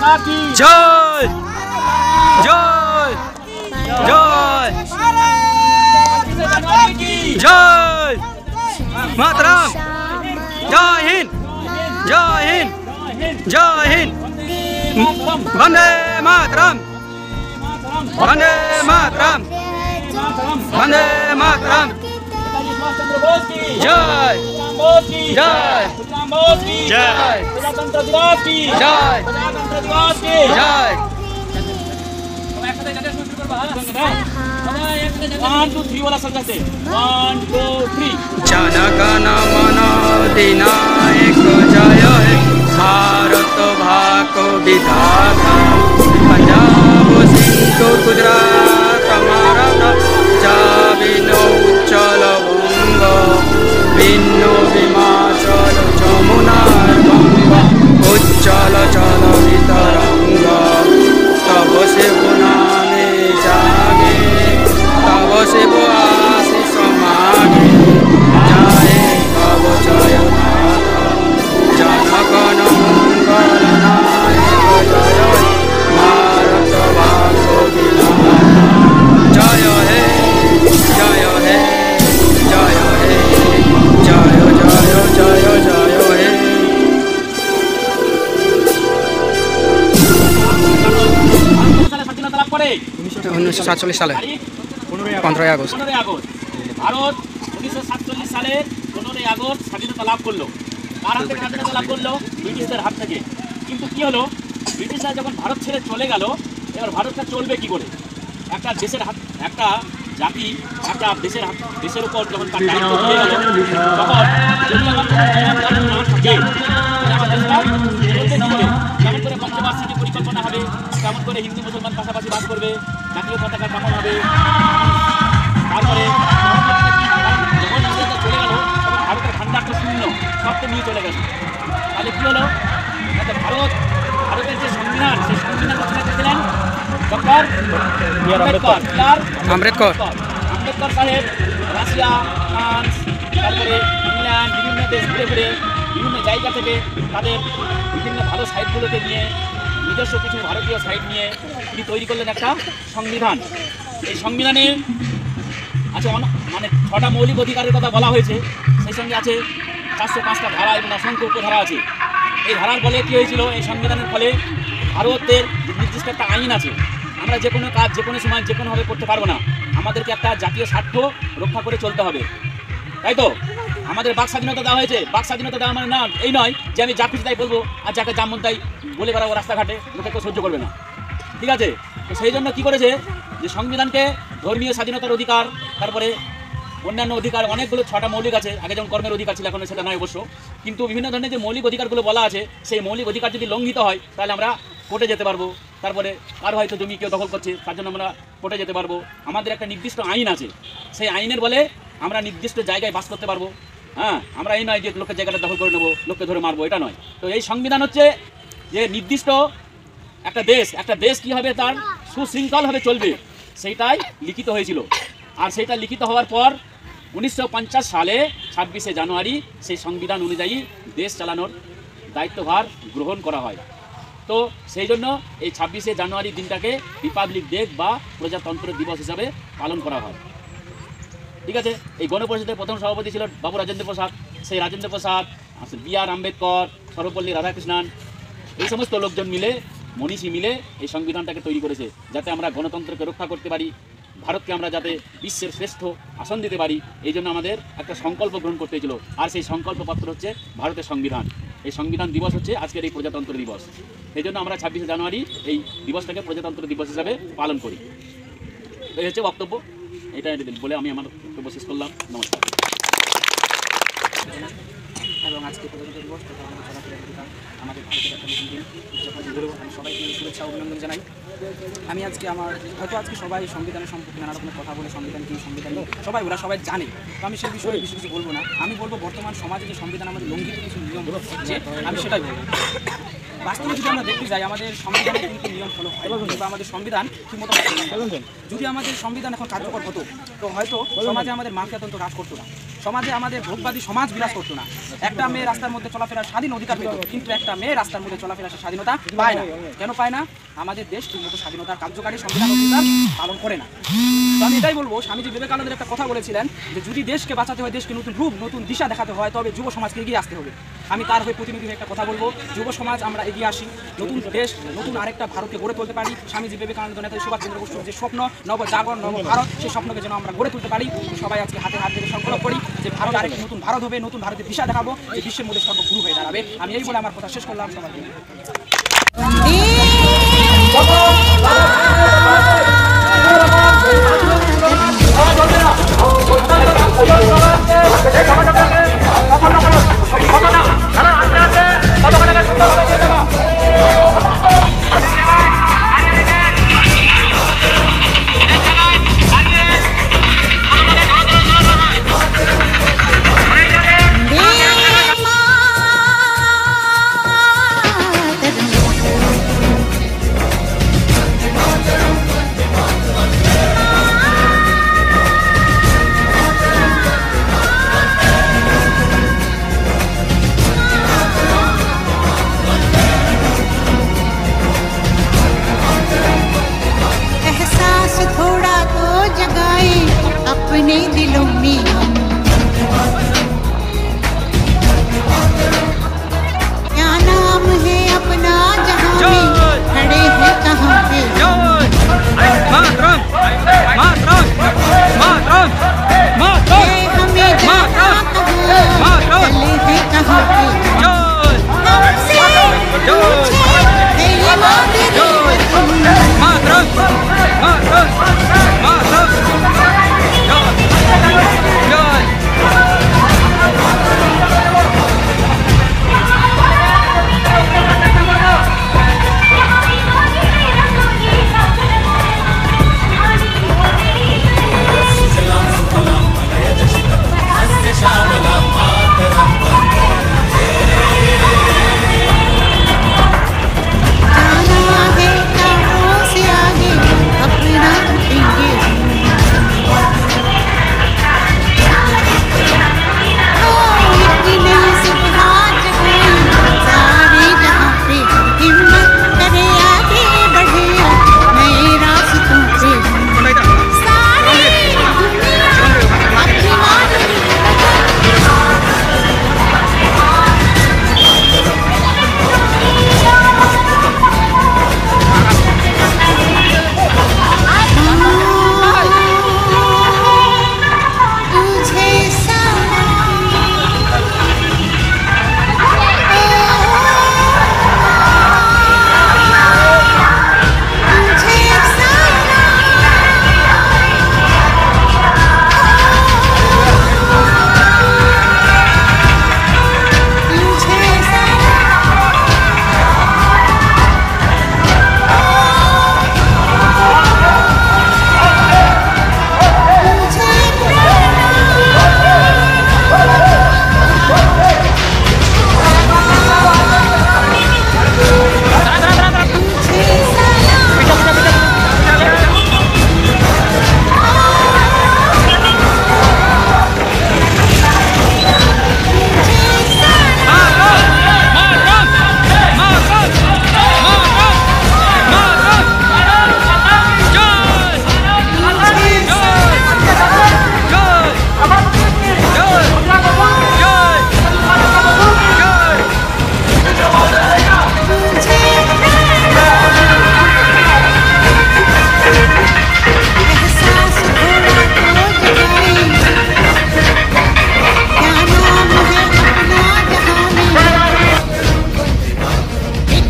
জয় জয় জয় জয় মাতরম জয় হিন্দ জয় হিন্দ জয় হিন্দ বন্দে মাতরম বন্দে মাতরম বন্দে মাতরম জয় জয় জয় प्रजातंत्र दिवस की जय प्रजातंत्र दिवस की जय 1 2 3 वाला समझते 1 2 3 जनगण मन अधिनायक जय हे भारत भाको विधाता पंजाब सिंधु गुजरात मराठा जाबिनो उच्चल बंग बिन्नो हिमाचल जमुना गंगा उच्चल चल वितरंग तब शिव नामे जागे तब शिव आशीष मागे जय तब जय माता जनगण मंगल नायक जय भारत भाग्य विधाता जय हे जय हे जय हे जय जय जय जय हे 1947 সালে 15 আগস্ট ভারত 1947 সালে 15 আগস্ট স্বাধীনতা লাভ করলো। কার হাত থেকে স্বাধীনতা লাভ করলো? ব্রিটিশদের হাত থেকে। কিন্তু কি হলো, ব্রিটিশরা যখন ভারত ছেড়ে চলে গেল, এবার ভারতটা চলবে কি করে? একটা দেশের হাত, একটা জাতি একটা দেশের উপর যখন তার দায়িত্ব দিয়ে গেল, তখন যদি আমার কোনো না থাকে, আমার দেশটা চলবে কি করে? কেমন করে পঞ্চবার্ষিকী পরিকল্পনা হবে, কেমন করে হিন্দু মুসলমান পাশাপাশি বাস করবে, জাতীয় পতাকা কেমন হবে, তারপরে যখন ইংরেজরা চলে গেল তখন ভারতের ভান্ডারটা শূন্য, সবটা নিয়ে চলে গেল। তাহলে কি হলো, ভারতের যে সংবিধান, সেই সংবিধান ছিলেন ডক্টর আম্বেদকর সাহেব। রাশিয়া, ফ্রান্স, তারপরে ইংল্যান্ড, বিভিন্ন দেশ ঘুরে ঘুরে বিভিন্ন জায়গা থেকে তাদের বিভিন্ন ভালো সাইটগুলোকে নিয়ে নিজস্ব কিছু ভারতীয় সাইট নিয়ে তিনি তৈরি করলেন একটা সংবিধান। এই সংবিধানে আছে মানে 6টা মৌলিক অধিকারের কথা বলা হয়েছে, সেই সঙ্গে আছে 405টা ধারা এবং অসংখ্য উপধারা আছে। এই ধারার ফলে কী হয়েছিল, এই সংবিধানের ফলে ভারতের নির্দিষ্ট একটা আইন আছে, আমরা যে কোনো কাজ যে কোনো সময় যে কোনোভাবে করতে পারবো না, আমাদেরকে একটা জাতীয় স্বার্থ রক্ষা করে চলতে হবে, তাই তো? আমাদের বাক স্বাধীনতা দেওয়া হয়েছে। বাক স্বাধীনতা দেওয়া মানে না এই নয় যে আমি যা খুশি তাই বলবো আর যাকে যেমন তাই বলে বেড়াবো রাস্তাঘাটে, লোকে কেউ সহ্য করবে না, ঠিক আছে? তো সেই জন্য কী করেছে, যে সংবিধানকে ধর্মীয় স্বাধীনতার অধিকার, তারপরে অন্যান্য অধিকার অনেকগুলো 6টা মৌলিক আছে। আগে যেমন কর্মের অধিকার ছিল, এখন সেটা নয় অবশ্য, কিন্তু বিভিন্ন ধরনের যে মৌলিক অধিকারগুলো বলা আছে, সেই মৌলিক অধিকার যদি লঙ্ঘিত হয় তাহলে আমরা কোর্টে যেতে পারবো। তারপরে কারো হয়তো জমি কেউ দখল করছে, তার জন্য আমরা কোর্টে যেতে পারবো। আমাদের একটা নির্দিষ্ট আইন আছে, সেই আইনের বলে আমরা নির্দিষ্ট জায়গায় বাস করতে পারবো। হ্যাঁ, আমরা এই নয় যে লোকের জায়গাটা দখল করে নেবো, লোককে ধরে মারবো, এটা নয়। তো এই সংবিধান হচ্ছে যে নির্দিষ্ট একটা দেশ কীভাবে তার সুশৃঙ্খলভাবে চলবে সেইটাই লিখিত হয়েছিল। আর সেইটা লিখিত হওয়ার পর 1950 সালে 26শে জানুয়ারি সেই সংবিধান অনুযায়ী দেশ চালানোর দায়িত্বভার গ্রহণ করা হয়। তো সেই জন্য এই 26শে জানুয়ারি দিনটাকে রিপাবলিক ডে বা প্রজাতন্ত্র দিবস হিসাবে পালন করা হয়, ঠিক আছে? এই গণপরিষদের প্রথম সভাপতি ছিল বাবু রাজেন্দ্র প্রসাদ। সেই রাজেন্দ্র প্রসাদ, বি.আর. আম্বেদকর, সর্বপল্লী রাধাকৃষ্ণন, এই সমস্ত লোকজন মিলে, মনীষী মিলে এই সংবিধানটাকে তৈরি করেছে, যাতে আমরা গণতন্ত্রকে রক্ষা করতে পারি, ভারতকে আমরা যাতে বিশ্বের শ্রেষ্ঠ আসন দিতে পারি। এই জন্য আমাদের একটা সংকল্প গ্রহণ করতে হয়েছিল, আর সেই সংকল্পপত্র হচ্ছে ভারতের সংবিধান। এই সংবিধান দিবস হচ্ছে আজকের এই প্রজাতন্ত্র দিবস। এই জন্য আমরা 26শে জানুয়ারি এই দিবসটাকে প্রজাতন্ত্র দিবস হিসাবে পালন করি। এই হচ্ছে বক্তব্য, এটা বলে আমি আমার বক্তব্য শেষ করলাম। নমস্কার। এবং আজকে প্রজাতন্ত্র দিবস তথা আমাদের ভারতের একটা নতুন দিন উদযাপন করব। আমি সবাইকে শুভেচ্ছা অভিনন্দন জানাই। আমি আজকে আজকে সবাই সংবিধানের সম্পর্কে নানা রকমের কথা বলে, সংবিধান কি, সংবিধান সবাই জানে, তো আমি সেই বিষয়ে বেশি কিছু বলবো না। আমি বলবো বর্তমান সমাজে যে সংবিধান আমাদের লঙ্ঘিত কিছু নিয়ম হচ্ছে, আমি সেটাই বলবো। বাস্তবে যদি আমরা দেখতে যাই আমাদের সংবিধানে কিন্তু নিয়ম ফলো হয় বা আমাদের সংবিধান ঠিকমতো যদি আমাদের সংবিধান এখন কার্যকর হতো তো হয়তো সমাজে আমাদের মাফিয়াতন্ত্র হ্রাস করতো না, সমাজে আমাদের ভোগবাদী সমাজ বিরাজ করতো না। একটা মেয়ে রাস্তার মধ্যে চলাফেরার স্বাধীন অধিকার পেত, কিন্তু একটা মেয়ে রাস্তার মধ্যে চলাফেরার স্বাধীনতা পায় না। কেন পায় না? আমাদের দেশ ঠিকমতো স্বাধীনতার কার্যকারী সংবিধান অধিকার পালন করে না। তো আমি এটাই বলবো, স্বামীজি বিবেকানন্দের একটা কথা বলেছিলেন যে যদি দেশকে বাঁচাতে হয়, দেশকে নতুন রূপ নতুন দিশা দেখাতে হয়, তবে যুব সমাজকে এগিয়ে আসতে হবে। আমি তার হয়ে প্রতিনিধি হয়ে একটা কথা বলবো, যুব সমাজ আমরা এগিয়ে আসি, নতুন দেশ নতুন আরেকটা ভারতকে গড়ে তুলতে পারি। স্বামীজি বিবেকানন্দ নেতাজি সুভাষচন্দ্র বসুর যে স্বপ্ন নবজাগরণ নব ভারত, সেই স্বপ্নকে যেন আমরা গড়ে তুলতে পারি। সবাই আজকে হাতে হাত ধরে সংকল্প করি যে ভারত আরেকটি নতুন ভারত হবে, নতুন ভারতের দিশা দেখাবো, যে বিশ্বের মধ্যে সর্বগুরু হয়ে দাঁড়াবে। আমি এই বলে আমার কথা শেষ করলাম। সবাইকে अपने दिलों में हम क्या नाम है अपना जहां में खड़े हैं कहां पे हमें जाना कहां चले हैं कहां पे हमसे पूछे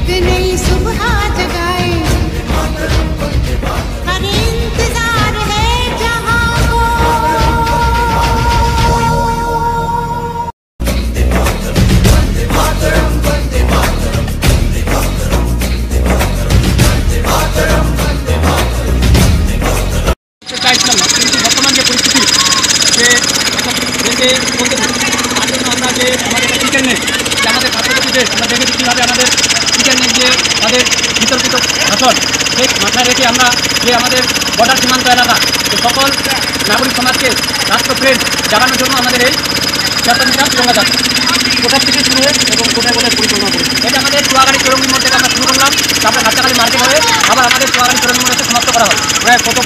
तेरी আমাদের ইন্টারনেট যে আমাদের পার্শ্ববর্তী দেশ আমরা দেখেছি কীভাবে আমাদের ইন্টারনেট তাদের বিতর্কিত ভাষণ সেই মাথায় রেখে আমরা যে আমাদের বর্ডার সীমান্ত এলাকা এই সকল নাগরিক সমাজকে রাষ্ট্রপ্রেম জাগানোর জন্য আমাদের এই 76 মিটার তিরঙ্গা যাত্রা কোথা থেকে শুরু হয়ে এবং কোথায় কোথায় পরিচালনা করি। এটা আমাদের চুয়াগাড়ি চৌরঙ্গির মধ্যে আমরা শুরু করলাম, তারপরে হাট্টাখালি মার্কেট হয়ে আবার আমাদের চুয়াগাড়ি চৌরঙ্গির মধ্যে সমাপ্ত করা হয়। প্রায় কত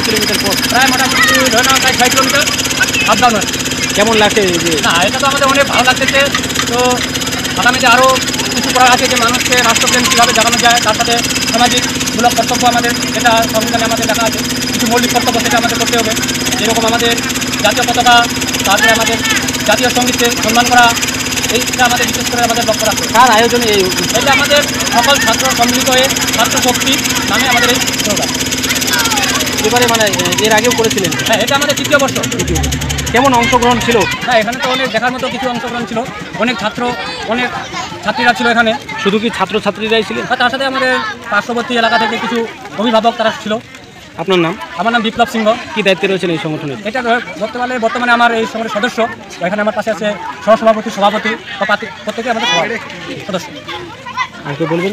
কিলোমিটার পর? প্রায় মোটামুটি ধরে নাও প্রায় 6 কিলোমিটার আপ ডাউন হয়। কেমন লাগছে যে? না, এটা তো আমাদের অনেক ভালো লাগতেছে। তো আগামীতে আরও কিছু করা আছে যে মানুষকে রাষ্ট্রপ্রেম কীভাবে জানানো যায়, তার সাথে সামাজিকমূলক কর্তব্য আমাদের যেটা সংবিধানে আমাদের দেখা আছে, কিছু মৌলিক কর্তব্য সেটা আমাদের করতে হবে। যেরকম আমাদের জাতীয় পতাকা, তারপরে আমাদের জাতীয় সঙ্গীতকে সম্মান করা, এইটা আমাদের বিশেষ করে আমাদের লক্ষ্য রাখতে হবে। কার আয়োজনে এটা আমাদের সকল ছাত্র সম্মিলিত হয়ে ছাত্র শক্তি নামে আমাদের এই প্রোগ্রাম। এবারে মানে এর আগেও করেছিলেন? হ্যাঁ, এটা আমাদের 3য় বর্ষ। কেমন অংশগ্রহণ ছিল? হ্যাঁ, এখানে তো অনেক দেখার মতো কিছু অংশগ্রহণ ছিল। অনেক ছাত্রীরা ছিল এখানে। শুধু কি ছাত্রছাত্রীরাই ছিলেন? হ্যাঁ, তার সাথে আমাদের পার্শ্ববর্তী এলাকা থেকে কিছু অভিভাবক তারা ছিল। আপনার নাম? আমার নাম বিপ্লব সিংহ। কি দায়িত্বে রয়েছেন এই সংগঠনের? এটা বর্তমানে আমার এই সংগঠনের সদস্য। এখানে আমার পাশে আছে সহসভাপতি, সভাপতি, প্রত্যেকে আমাদের সদস্য। আর কেউ বলবেন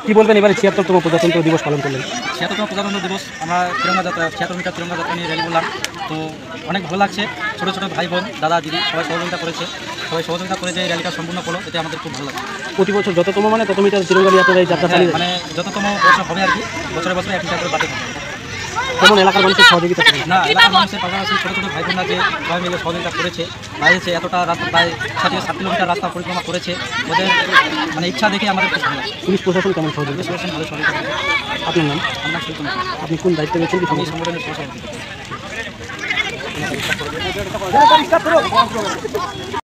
কি বলবেন এবারে ৭৬তম প্রজাতন্ত্র দিবস পালন করলেন? ৭৬তম প্রজাতন্ত্র দিবস আমরা তিরঙ্গা যাত্রা ৭৬ মিটার তিরঙ্গা যাত্রা নিয়ে র্যালি করলাম। তো অনেক ভালো লাগছে। ছোটো ছোটো ভাই বোন, দাদা দিদি সবাই সহযোগিতা করেছে। সবাই সহযোগিতা করে যে র্যালিটা সম্পূর্ণ করলো, এতে আমাদের খুব ভালো লাগে। প্রতি বছর যততম মানে তত মিটার তিরঙ্গা নিয়ে আপনারা এই যাত্রা চালিয়ে মানে যততম বছর হবে আর কি, বছরে 1 মিটার করে বাড়তে থাকবে। কেমন এলাকার মানুষের সহযোগিতা করেন? না, এলাকার মানুষের পাশাপাশি ছোটো ছোটো ভাই বোনরা যে সবাই মিলে সহযোগিতা করেছে, বাইরেছে এতটা রাস্তা প্রায় 7 কিলোমিটার রাস্তা পরিক্রমা করেছে, ওদের মানে ইচ্ছা দেখে আমাদের খুব ভালো লাগে। পুলিশ প্রশাসন কেমন সহযোগিতা? পুলিশ প্রশাসন ভালো সহযোগিতা করে। আপনার নাম? আমরা সুতরাং আপনি কোন দায়িত্বে রয়েছেন? আমি সংগঠনের সহসভাপতি।